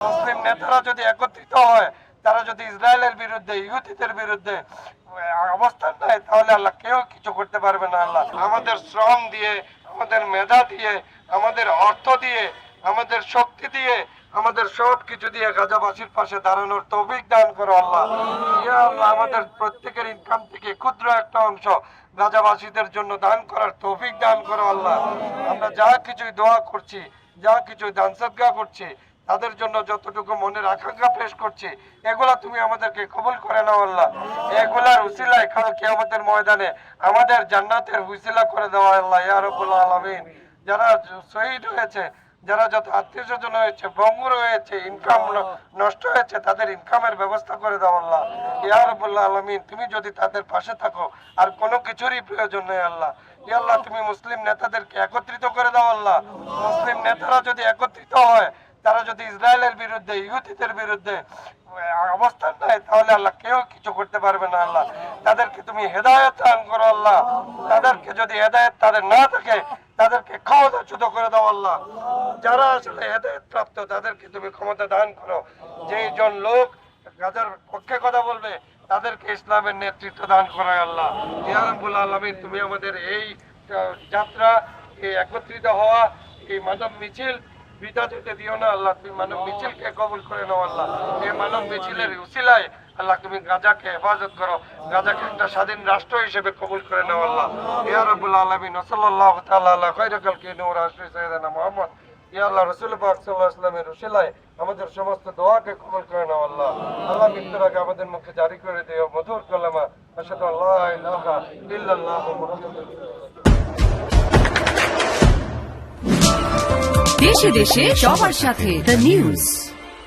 মুসলিম নেতারা যদি একত্রিত হয়, তারা যদি ইসরায়েলের বিরুদ্ধে, ইহুদিদের বিরুদ্ধে অবস্থান নেয়, তাহলে আল্লাহ কেউ কিছু করতে পারবে না। আল্লাহ আমাদের শ্রম দিয়ে, আমাদের মেধা দিয়ে, আমাদের অর্থ দিয়ে, আমাদের শক্তি দিয়ে, আমাদের সব কিছু দিয়ে গাজাবাসীর পাশে দাঁড়ানোর তৌফিক দান করো আল্লাহ। ইয়া আল্লাহ, আমাদের প্রত্যেকের ইনকাম থেকে ক্ষুদ্র একটা অংশ গাজাবাসীদের জন্য দান করার তৌফিক দান করো আল্লাহ। আমরা যা কিছুই দোয়া করছি, যা কিছু দান সদকা করছি, তাদের জন্য যতটুকু মনের আকাঙ্ক্ষা পেশ করছি, এগুলা তুমি আমাদেরকে কবুল করে নাও আল্লাহ। এগুলার উসিলায় কাল কিয়ামতের ময়দানে আমাদের জান্নাতের উসিলা করে দেওয়া আল্লাহ ইয়া রাব্বুল আলামিন। যারা শহীদ হয়েছে, যারা যত আত্মীয় স্বজন হয়েছে, ভঙ্গুর হয়েছে, ইনকাম নষ্ট হয়েছে, তাদের ইনকামের ব্যবস্থা করে দাও আল্লাহ ইয়া রাব্বুল আলামিন। তুমি যদি তাদের পাশে থাকো, আর কোনো কিছুরই প্রয়োজন নেই আল্লাহ। ইয়া আল্লাহ, তুমি মুসলিম নেতাদেরকে একত্রিত করে দাও আল্লাহ। মুসলিম নেতারা যদি একত্রিত হয়, তারা যদি ইসরায়েলের বিরুদ্ধে, ইহুদিদের বিরুদ্ধে অবস্থান নেয়, তাহলে আল্লাহ কেউ কিছু করতে পারবে না আল্লাহ। তাদেরকে তুমি হেদায়েত দান করো আল্লাহ। তাদেরকে যদি হেদায়েত তাদের না থাকে, তাদেরকে ক্ষমতাচ্যুত করে দাও আল্লাহ। যারা আসলে হেদায়েত প্রাপ্ত, তাদেরকে তুমি ক্ষমতা দান করো। যেই জন লোক গাজার পক্ষে কথা বলবে, তাদেরকে ইসলামের নেতৃত্ব দান করো আল্লাহ ইয়া রাব্বুল আলামিন। তুমি আমাদের এই যাত্রা, এই একত্রিত হওয়া, এই মানব মিছিল বৃথা যেতে দিও না আল্লাহ। তুমি মানব মিছিলকে কবুল করে নাও আল্লাহ। এই মানব মিছিলের উসিলায় আল্লাহ তুমি গাজাকে হেফাজত করো, গাজাকে একটা স্বাধীন রাষ্ট্র হিসেবে কবুল করে নাও আল্লাহ ইয়া রাব্বুল আলামিন। সাল্লাল্লাহু তাআলা আলা খায়রিল খালকি নূর রাসূল সাইয়্যিদানা মুহাম্মদ। ইয়া আল্লাহ, রাসূল পাক সাল্লাল্লাহু আলাইহি ওয়াসাল্লামের উসিলায় আমাদের সমস্ত দোয়াকে কবুল করে নাও আল্লাহ। আল্লাহ, মৃত্যুর আগে আমাদের মুখে জারি করে দিও মধুর কালেমা আশহাদু আল্লা ইলাহা ইল্লাল্লাহু মুহাম্মাদুর রাসূলুল্লাহ। দেশে দেশে সবার সাথে দ্য নিউজ।